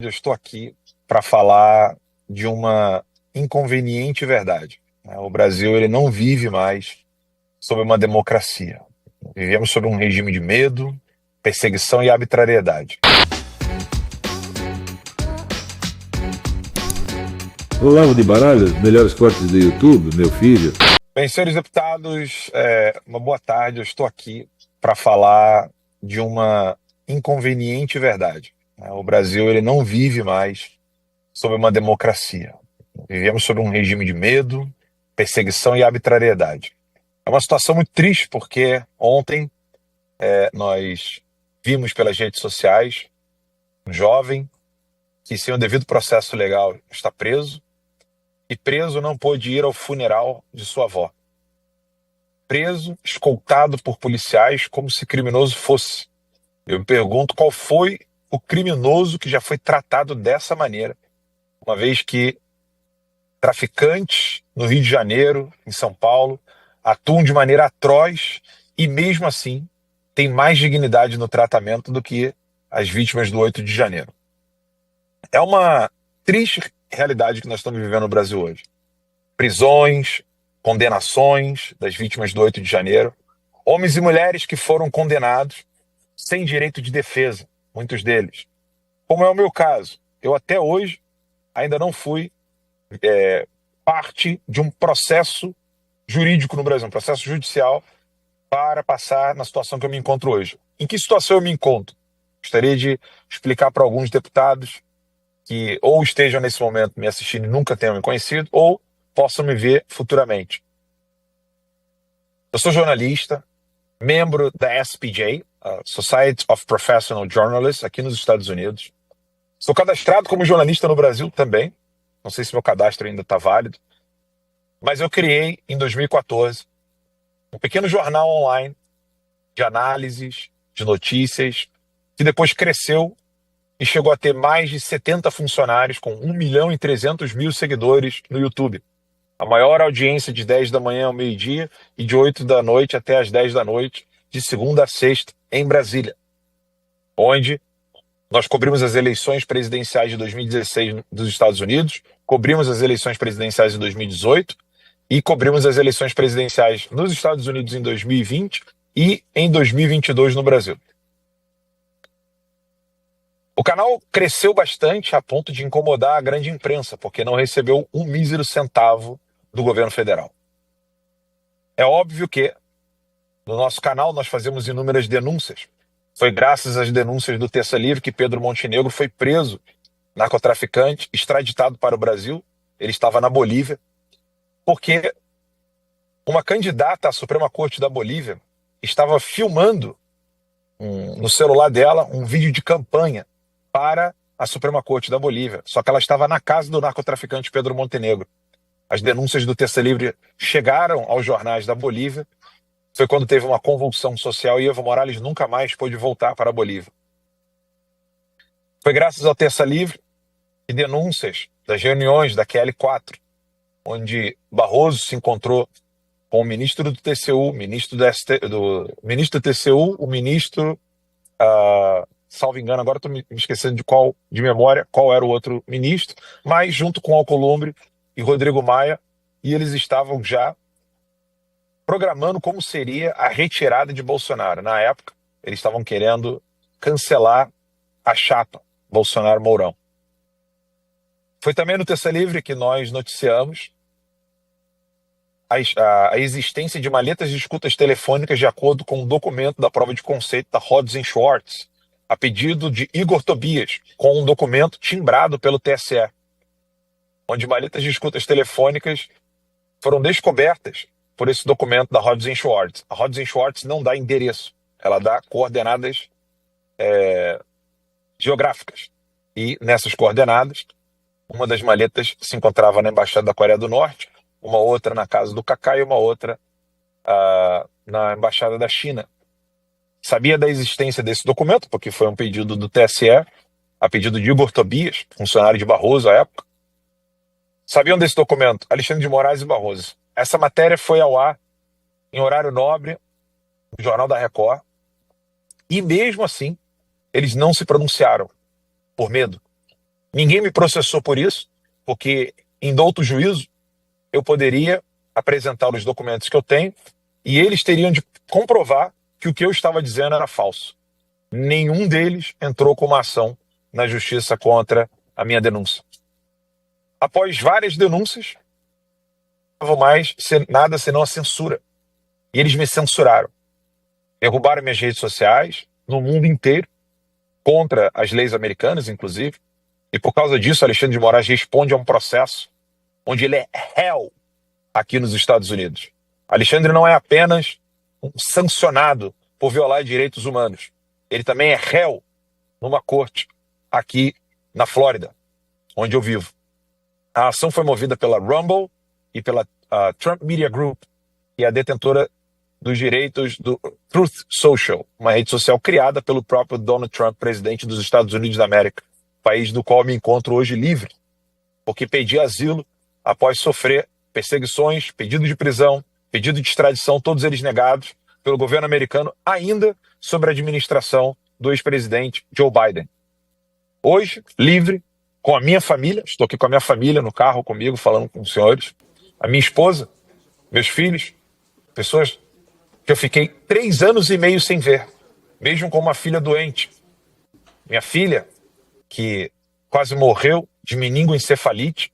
Eu estou aqui para falar de uma inconveniente verdade, né? O Brasil ele não vive mais sob uma democracia. Vivemos sob um regime de medo, perseguição e arbitrariedade. Olavo de Baralhas, melhores cortes do YouTube, meu filho. Bem, senhores deputados, uma boa tarde. Eu estou aqui para falar de uma inconveniente verdade, né? O Brasil ele não vive mais sob uma democracia. Vivemos sob um regime de medo, perseguição e arbitrariedade. É uma situação muito triste porque ontem nós vimos pelas redes sociais um jovem que, sem o devido processo legal, está preso e preso não pôde ir ao funeral de sua avó. Preso, escoltado por policiais como se criminoso fosse. Eu me pergunto qual foi o criminoso que já foi tratado dessa maneira, uma vez que traficantes no Rio de Janeiro, em São Paulo, atuam de maneira atroz e, mesmo assim, têm mais dignidade no tratamento do que as vítimas do 8 de janeiro. É uma triste realidade que nós estamos vivendo no Brasil hoje. Prisões, condenações das vítimas do 8 de janeiro, homens e mulheres que foram condenados sem direito de defesa, muitos deles. Como é o meu caso, eu até hoje ainda não fui parte de um processo jurídico no Brasil, um processo judicial para passar na situação que eu me encontro hoje. Em que situação eu me encontro? Gostaria de explicar para alguns deputados que ou estejam nesse momento me assistindo e nunca tenham me conhecido, ou possam me ver futuramente. Eu sou jornalista, membro da SPJ, a Society of Professional Journalists, aqui nos Estados Unidos. Sou cadastrado como jornalista no Brasil também. Não sei se meu cadastro ainda está válido. Mas eu criei, em 2014, um pequeno jornal online de análises, de notícias, que depois cresceu e chegou a ter mais de 70 funcionários com 1.300.000 seguidores no YouTube. A maior audiência de 10 da manhã ao meio-dia e de 8 da noite até as 10 da noite, de segunda a sexta, em Brasília, onde nós cobrimos as eleições presidenciais de 2016 dos Estados Unidos, cobrimos as eleições presidenciais de 2018 e cobrimos as eleições presidenciais nos Estados Unidos em 2020 e em 2022 no Brasil. O canal cresceu bastante a ponto de incomodar a grande imprensa, porque não recebeu um mísero centavo do governo federal. É óbvio que no nosso canal nós fazemos inúmeras denúncias. Foi graças às denúncias do Terça Livre que Pedro Montenegro foi preso, narcotraficante, extraditado para o Brasil. Ele estava na Bolívia, porque uma candidata à Suprema Corte da Bolívia estava filmando no celular dela um vídeo de campanha para a Suprema Corte da Bolívia. Só que ela estava na casa do narcotraficante Pedro Montenegro. As denúncias do Terça Livre chegaram aos jornais da Bolívia. Foi quando teve uma convulsão social e Evo Morales nunca mais pôde voltar para a Bolívia. Foi graças ao Terça Livre e denúncias das reuniões da QL4, onde Barroso se encontrou com o ministro do TCU, ministro ministro do TCU, o ministro, salvo engano, agora estou me esquecendo de memória qual era o outro ministro, mas junto com Alcolumbre e Rodrigo Maia, e eles estavam já programando como seria a retirada de Bolsonaro. Na época, eles estavam querendo cancelar a chapa Bolsonaro-Mourão. Foi também no Terça Livre que nós noticiamos a existência de maletas de escutas telefônicas de acordo com um documento da prova de conceito da Hodgson Schwartz, a pedido de Igor Tobias, com um documento timbrado pelo TSE, onde maletas de escutas telefônicas foram descobertas por esse documento da Hodgson Schwartz. A Hodgson Schwartz não dá endereço, ela dá coordenadas geográficas. E nessas coordenadas, uma das maletas se encontrava na Embaixada da Coreia do Norte, uma outra na casa do Kaká e uma outra na Embaixada da China. Sabia da existência desse documento, porque foi um pedido do TSE, a pedido de Igor Tobias, funcionário de Barroso à época. Sabiam desse documento Alexandre de Moraes e Barroso. Essa matéria foi ao ar em horário nobre, no Jornal da Record, e mesmo assim, eles não se pronunciaram, por medo. Ninguém me processou por isso, porque em douto juízo eu poderia apresentar os documentos que eu tenho e eles teriam de comprovar que o que eu estava dizendo era falso. Nenhum deles entrou com uma ação na justiça contra a minha denúncia. Após várias denúncias, não vou mais ser nada senão a censura. E eles me censuraram. Derrubaram minhas redes sociais no mundo inteiro, contra as leis americanas, inclusive. E por causa disso, Alexandre de Moraes responde a um processo onde ele é réu aqui nos Estados Unidos. Alexandre não é apenas um sancionado por violar direitos humanos. Ele também é réu numa corte aqui na Flórida, onde eu vivo. A ação foi movida pela Rumble e pela Trump Media Group, que é a detentora dos direitos do Truth Social, uma rede social criada pelo próprio Donald Trump, presidente dos Estados Unidos da América, país do qual me encontro hoje livre, porque pedi asilo após sofrer perseguições, pedido de prisão, pedido de extradição, todos eles negados pelo governo americano, ainda sob a administração do ex-presidente Joe Biden. Hoje, livre, com a minha família, estou aqui com a minha família no carro comigo, falando com os senhores, a minha esposa, meus filhos, pessoas que eu fiquei 3 anos e meio sem ver, mesmo com uma filha doente. Minha filha, que quase morreu de meningoencefalite,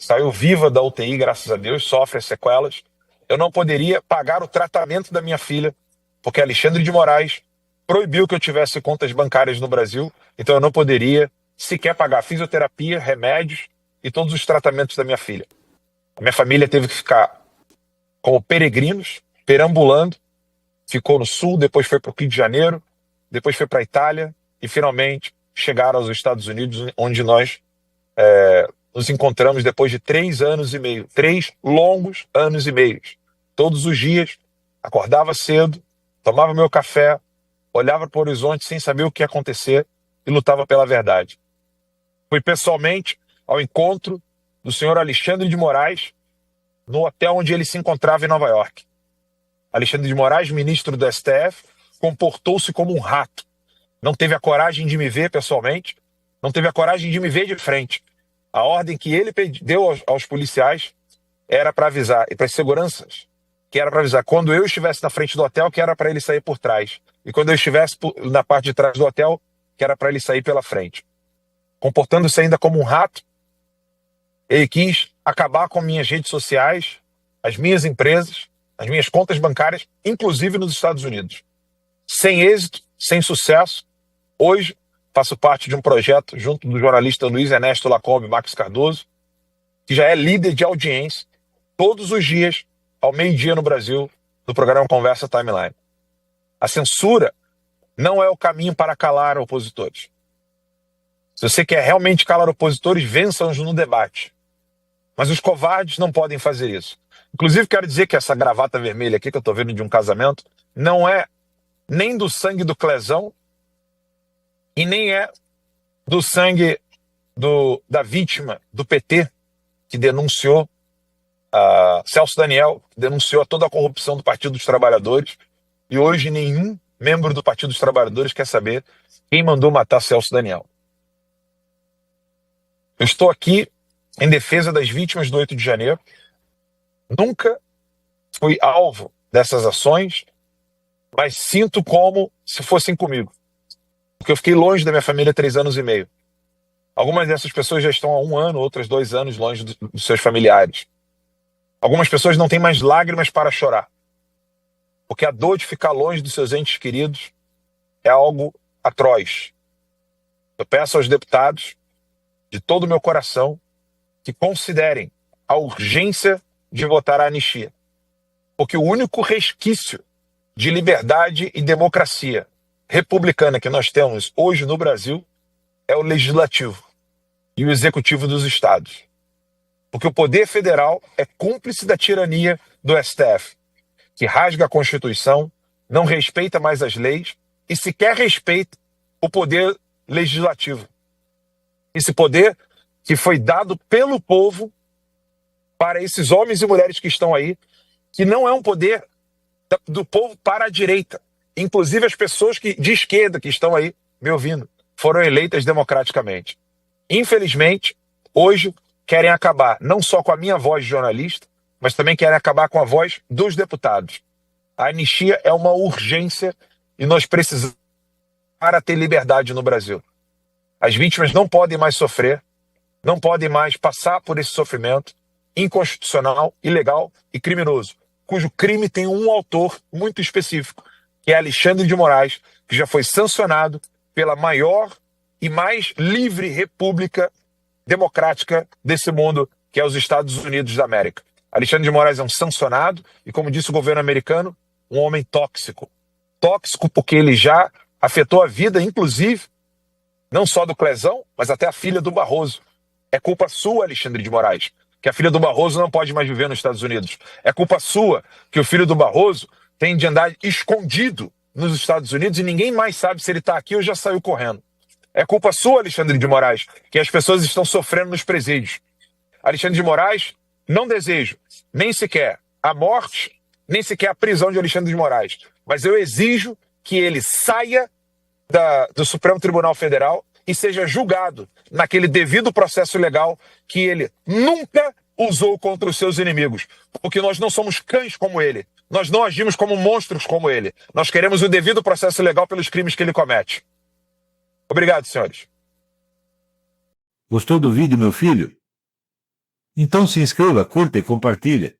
saiu viva da UTI, graças a Deus, sofre as sequelas. Eu não poderia pagar o tratamento da minha filha, porque Alexandre de Moraes proibiu que eu tivesse contas bancárias no Brasil, então eu não poderia sequer pagar fisioterapia, remédios e todos os tratamentos da minha filha. A minha família teve que ficar como peregrinos, perambulando, ficou no Sul, depois foi para o Rio de Janeiro, depois foi para a Itália e finalmente chegaram aos Estados Unidos, onde nós nos encontramos depois de 3 anos e meio, 3 longos anos e meios. Todos os dias, acordava cedo, tomava meu café, olhava para o horizonte sem saber o que ia acontecer e lutava pela verdade. Fui pessoalmente ao encontro do senhor Alexandre de Moraes no hotel onde ele se encontrava em Nova York. Alexandre de Moraes, ministro do STF, comportou-se como um rato. Não teve a coragem de me ver pessoalmente, não teve a coragem de me ver de frente. A ordem que ele deu aos policiais era para avisar, e para as seguranças, que era para avisar quando eu estivesse na frente do hotel, que era para ele sair por trás. E quando eu estivesse na parte de trás do hotel, que era para ele sair pela frente. Comportando-se ainda como um rato, ele quis acabar com minhas redes sociais, as minhas empresas, as minhas contas bancárias, inclusive nos Estados Unidos. Sem êxito, sem sucesso, hoje faço parte de um projeto junto do jornalista Luiz Ernesto Lacombe e Max Cardoso, que já é líder de audiência todos os dias, ao meio-dia no Brasil, no programa Conversa Timeline. A censura não é o caminho para calar opositores. Se você quer realmente calar opositores, vença-os no debate. Mas os covardes não podem fazer isso. Inclusive, quero dizer que essa gravata vermelha aqui que eu estou vendo de um casamento não é nem do sangue do Clezão e nem é do sangue da vítima do PT, que denunciou, Celso Daniel, que denunciou toda a corrupção do Partido dos Trabalhadores, e hoje nenhum membro do Partido dos Trabalhadores quer saber quem mandou matar Celso Daniel. Eu estou aqui em defesa das vítimas do 8 de janeiro. Nunca fui alvo dessas ações, mas sinto como se fossem comigo. Porque eu fiquei longe da minha família 3 anos e meio. Algumas dessas pessoas já estão há 1 ano, outras 2 anos longe dos seus familiares. Algumas pessoas não têm mais lágrimas para chorar. Porque a dor de ficar longe dos seus entes queridos é algo atroz. Eu peço aos deputados, de todo o meu coração, que considerem a urgência de votar a anistia. Porque o único resquício de liberdade e democracia republicana que nós temos hoje no Brasil é o legislativo e o executivo dos estados. Porque o poder federal é cúmplice da tirania do STF, que rasga a Constituição, não respeita mais as leis e sequer respeita o poder legislativo. Esse poder que foi dado pelo povo para esses homens e mulheres que estão aí, que não é um poder do povo para a direita. Inclusive as pessoas de esquerda que estão aí me ouvindo foram eleitas democraticamente. infelizmente, hoje querem acabar não só com a minha voz de jornalista, mas também querem acabar com a voz dos deputados. A anistia é uma urgência e nós precisamos para ter liberdade no Brasil. As vítimas não podem mais sofrer, não podem mais passar por esse sofrimento inconstitucional, ilegal e criminoso, cujo crime tem um autor muito específico, que é Alexandre de Moraes, que já foi sancionado pela maior e mais livre república democrática desse mundo, que é os Estados Unidos da América. Alexandre de Moraes é um sancionado e, como disse o governo americano, um homem tóxico. Tóxico porque ele já afetou a vida, inclusive, não só do Clezão, mas até a filha do Barroso. É culpa sua, Alexandre de Moraes, que a filha do Barroso não pode mais viver nos Estados Unidos. É culpa sua que o filho do Barroso tem de andar escondido nos Estados Unidos e ninguém mais sabe se ele está aqui ou já saiu correndo. É culpa sua, Alexandre de Moraes, que as pessoas estão sofrendo nos presídios. Alexandre de Moraes, não desejo nem sequer a morte, nem sequer a prisão de Alexandre de Moraes. Mas eu exijo que ele saia do Supremo Tribunal Federal e seja julgado naquele devido processo legal que ele nunca usou contra os seus inimigos. Porque nós não somos cães como ele. Nós não agimos como monstros como ele. Nós queremos o devido processo legal pelos crimes que ele comete. Obrigado, senhores. Gostou do vídeo, meu filho? Então se inscreva, curta e compartilha.